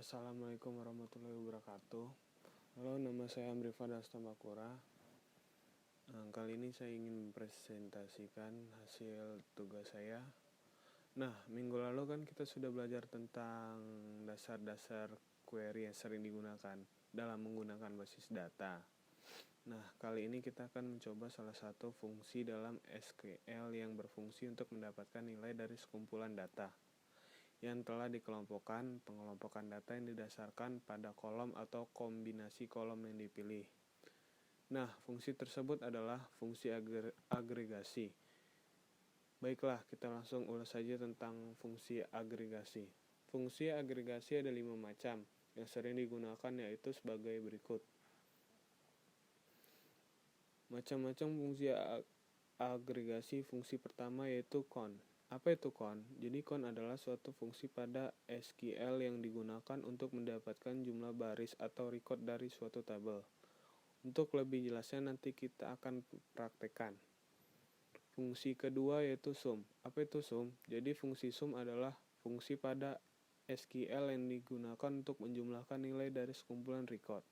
Assalamualaikum warahmatullahi wabarakatuh. Halo, nama saya Amri Fadas Tambakura. Kali ini saya ingin mempresentasikan hasil tugas saya. Nah, minggu lalu kan kita sudah belajar tentang dasar-dasar query yang sering digunakan dalam menggunakan basis data. Nah, kali ini kita akan mencoba salah satu fungsi dalam SQL yang berfungsi untuk mendapatkan nilai dari sekumpulan data yang telah dikelompokkan. Pengelompokan data yang didasarkan pada kolom atau kombinasi kolom yang dipilih. Nah, fungsi tersebut adalah fungsi agregasi. Baiklah, kita langsung ulas saja tentang fungsi agregasi. Fungsi agregasi ada 5 macam yang sering digunakan, yaitu sebagai berikut. Macam-macam fungsi agregasi. Fungsi pertama yaitu count. Apa itu count? Jadi count adalah suatu fungsi pada SQL yang digunakan untuk mendapatkan jumlah baris atau record dari suatu tabel. Untuk lebih jelasnya nanti kita akan praktekkan. Fungsi kedua yaitu sum. Apa itu sum? Jadi fungsi sum adalah fungsi pada SQL yang digunakan untuk menjumlahkan nilai dari sekumpulan record.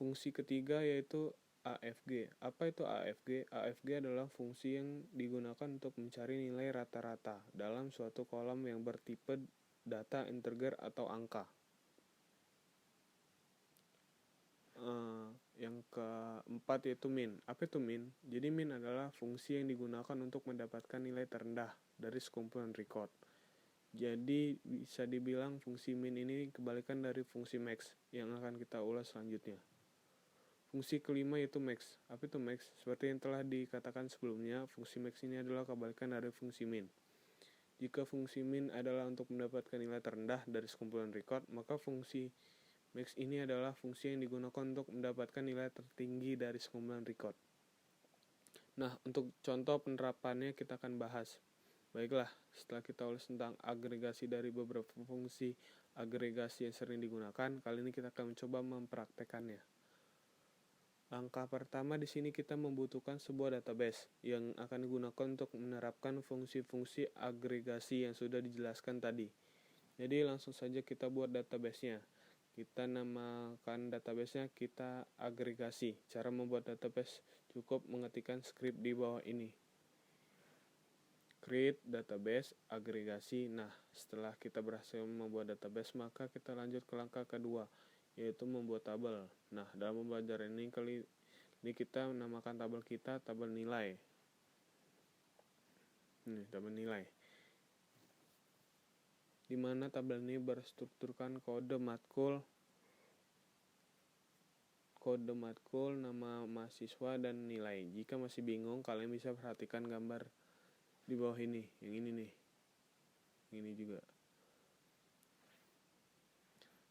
Fungsi ketiga yaitu AFG. Apa itu AFG? AFG adalah fungsi yang digunakan untuk mencari nilai rata-rata dalam suatu kolom yang bertipe data integer atau angka. Yang keempat yaitu min. Apa itu min? Jadi min adalah fungsi yang digunakan untuk mendapatkan nilai terendah dari sekumpulan record. Jadi bisa dibilang fungsi min ini kebalikan dari fungsi max yang akan kita ulas selanjutnya. Fungsi kelima yaitu max. Apa itu max? Seperti yang telah dikatakan sebelumnya, fungsi max ini adalah kebalikan dari fungsi min. Jika fungsi min adalah untuk mendapatkan nilai terendah dari sekumpulan record, maka fungsi max ini adalah fungsi yang digunakan untuk mendapatkan nilai tertinggi dari sekumpulan record. Nah, untuk contoh penerapannya kita akan bahas. Baiklah, setelah kita ulas tentang agregasi dari beberapa fungsi agregasi yang sering digunakan, kali ini kita akan mencoba mempraktekannya. Langkah pertama di sini kita membutuhkan sebuah database yang akan digunakan untuk menerapkan fungsi-fungsi agregasi yang sudah dijelaskan tadi. Jadi langsung saja kita buat database-nya. Kita namakan database-nya kita agregasi. Cara membuat database cukup mengetikkan script di bawah ini. Create database agregasi. Nah, setelah kita berhasil membuat database, maka kita lanjut ke langkah kedua, yaitu membuat tabel. Nah, dalam pembelajaran ini kali ini kita menamakan tabel kita tabel nilai. Ini tabel nilai. Di mana tabel ini berstrukturkan kode matkul, nama mahasiswa dan nilai. Jika masih bingung, kalian bisa perhatikan gambar di bawah ini, yang ini nih. Ini juga.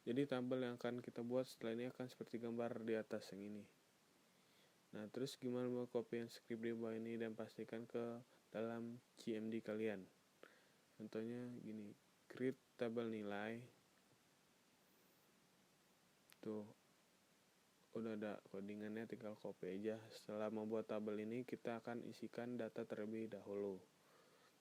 Jadi tabel yang akan kita buat setelah ini akan seperti gambar di atas yang ini. Nah, terus gimana mau copy script di bawah ini dan pastikan ke dalam CMD kalian. Contohnya gini, create tabel nilai. Tuh, udah ada codingannya, tinggal copy aja. Setelah membuat tabel ini, kita akan isikan data terlebih dahulu.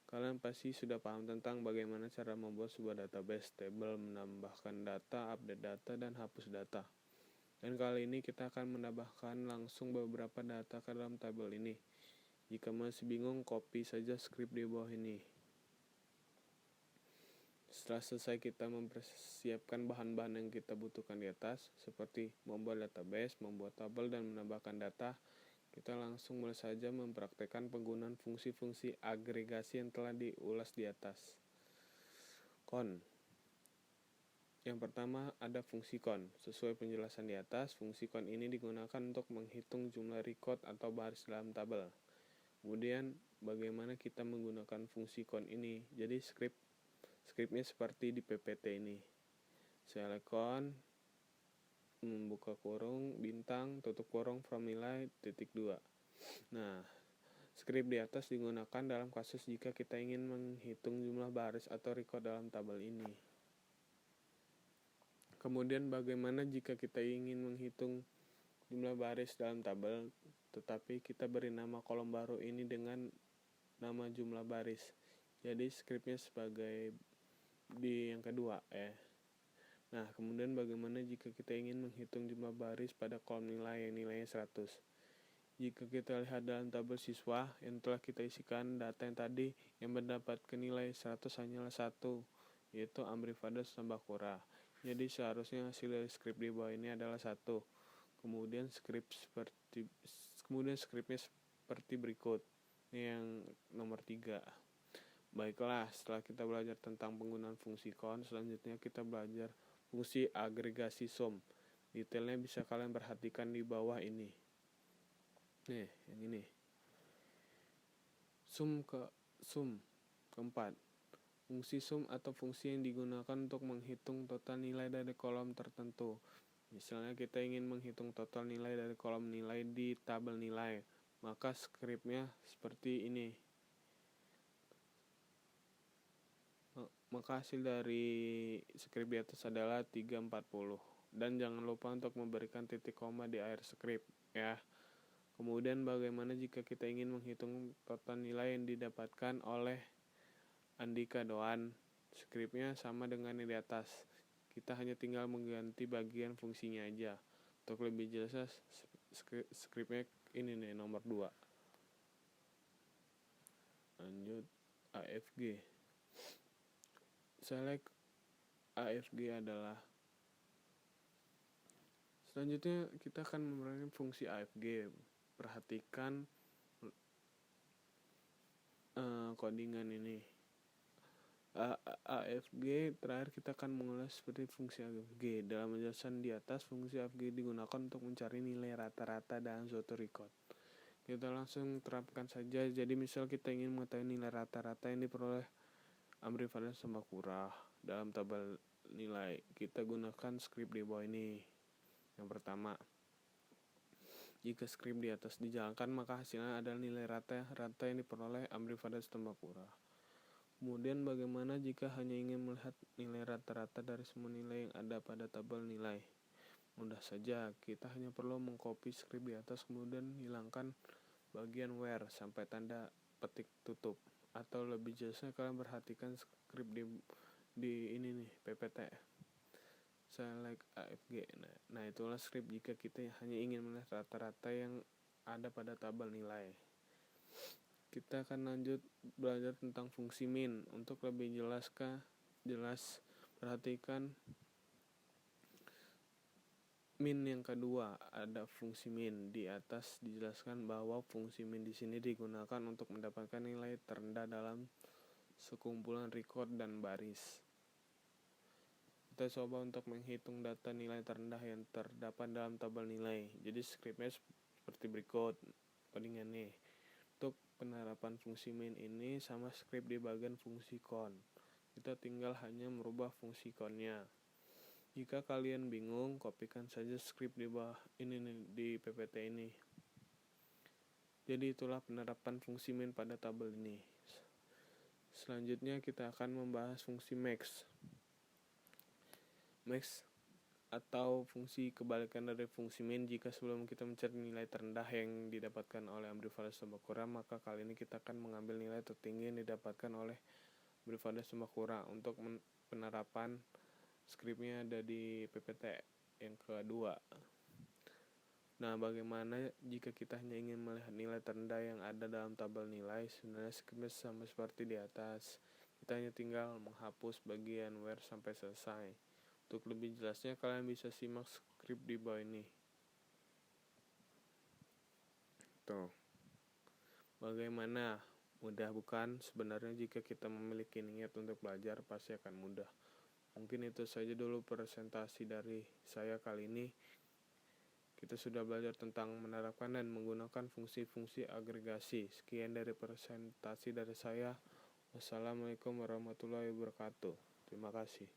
Kalian pasti sudah paham tentang bagaimana cara membuat sebuah database, table, menambahkan data, update data, dan hapus data. Dan kali ini kita akan menambahkan langsung beberapa data ke dalam tabel ini. Jika masih bingung, copy saja script di bawah ini. Setelah selesai kita mempersiapkan bahan-bahan yang kita butuhkan di atas, seperti membuat database, membuat tabel, dan menambahkan data, kita langsung mulai saja mempraktekkan penggunaan fungsi-fungsi agregasi yang telah diulas di atas. Count. Yang pertama ada fungsi count. Sesuai penjelasan di atas, fungsi count ini digunakan untuk menghitung jumlah record atau baris dalam tabel. Kemudian bagaimana kita menggunakan fungsi count ini? Jadi scriptnya seperti di PPT ini. Select count, membuka kurung, bintang, tutup kurung, from nilai, titik 2. Nah, script di atas digunakan dalam kasus jika kita ingin menghitung jumlah baris atau record dalam tabel ini. Kemudian bagaimana jika kita ingin menghitung jumlah baris dalam tabel, tetapi kita beri nama kolom baru ini dengan nama jumlah baris. Jadi scriptnya sebagai di yang kedua Nah, kemudian bagaimana jika kita ingin menghitung jumlah baris pada kolom nilai yang nilainya 100? Jika kita lihat dalam tabel siswa yang telah kita isikan, data yang tadi yang mendapatkan nilai 100 hanyalah satu, yaitu Amrifadas Sambakura. Jadi seharusnya hasil dari skrip di bawah ini adalah 1. Kemudian skripnya seperti berikut. Ini yang nomor 3. Baiklah, setelah kita belajar tentang penggunaan fungsi kon, selanjutnya kita belajar fungsi agregasi sum. Detailnya bisa kalian perhatikan di bawah ini. Nih, yang ini. Sum keempat. Fungsi sum atau fungsi yang digunakan untuk menghitung total nilai dari kolom tertentu. Misalnya kita ingin menghitung total nilai dari kolom nilai di tabel nilai, maka skripnya seperti ini. Maka hasil dari skrip di atas adalah 340. Dan jangan lupa untuk memberikan titik koma di akhir skrip ya. Kemudian bagaimana jika kita ingin menghitung total nilai yang didapatkan oleh Andika Doan? Skripnya sama dengan yang di atas. Kita hanya tinggal mengganti bagian fungsinya aja. Untuk lebih jelasnya skripnya ini nih nomor 2. Lanjut AFG. Select AFG adalah selanjutnya kita akan memerankan fungsi AFG. Perhatikan codingan ini. AFG terakhir kita akan mengulas seperti fungsi AFG. Dalam penjelasan di atas, fungsi AFG digunakan untuk mencari nilai rata-rata dalam suatu record. Kita langsung terapkan saja. Jadi misal kita ingin mengetahui nilai rata-rata yang diperoleh Amrifadas Sambakura dalam tabel nilai, kita gunakan skrip di bawah ini. Yang pertama, jika skrip di atas dijalankan, maka hasilnya adalah nilai rata yang diperoleh Amrifadas Sambakura. Kemudian bagaimana jika hanya ingin melihat nilai rata-rata dari semua nilai yang ada pada tabel nilai? Mudah saja, kita hanya perlu mengcopy skrip di atas, kemudian hilangkan bagian where sampai tanda petik tutup. Atau lebih jelasnya kalian perhatikan skrip di ini nih, PPT. Select AFG. Nah, itulah skrip jika kita hanya ingin melihat rata-rata yang ada pada tabel nilai. Kita akan lanjut belajar tentang fungsi min. Untuk lebih jelas, perhatikan min yang kedua, ada fungsi min. Di atas dijelaskan bahwa fungsi min di sini digunakan untuk mendapatkan nilai terendah dalam sekumpulan record dan baris. Kita coba untuk menghitung data nilai terendah yang terdapat dalam tabel nilai. Jadi skripnya seperti berikut codingannya. Untuk penerapan fungsi min ini sama skrip di bagian fungsi kon. Kita tinggal hanya merubah fungsi konnya. Jika kalian bingung, kopikan saja skrip di bawah ini nih, di PPT ini. Jadi itulah penerapan fungsi min pada tabel ini. Selanjutnya kita akan membahas fungsi max. Max atau fungsi kebalikan dari fungsi min. Jika sebelum kita mencari nilai terendah yang didapatkan oleh Amrifadas Sambakura, maka kali ini kita akan mengambil nilai tertinggi yang didapatkan oleh Amrifadas Sambakura. Untuk penerapan skripnya ada di PPT yang kedua. Nah, bagaimana jika kita hanya ingin melihat nilai terendah yang ada dalam tabel nilai? Sebenarnya skripnya sama seperti di atas. Kita hanya tinggal menghapus bagian where sampai selesai. Untuk lebih jelasnya kalian bisa simak skrip di bawah ini. Tuh. Bagaimana? Mudah bukan? Sebenarnya jika kita memiliki niat untuk belajar pasti akan mudah. Mungkin itu saja dulu presentasi dari saya kali ini. Kita sudah belajar tentang menerapkan dan menggunakan fungsi-fungsi agregasi. Sekian dari presentasi dari saya. Wassalamualaikum warahmatullahi wabarakatuh. Terima kasih.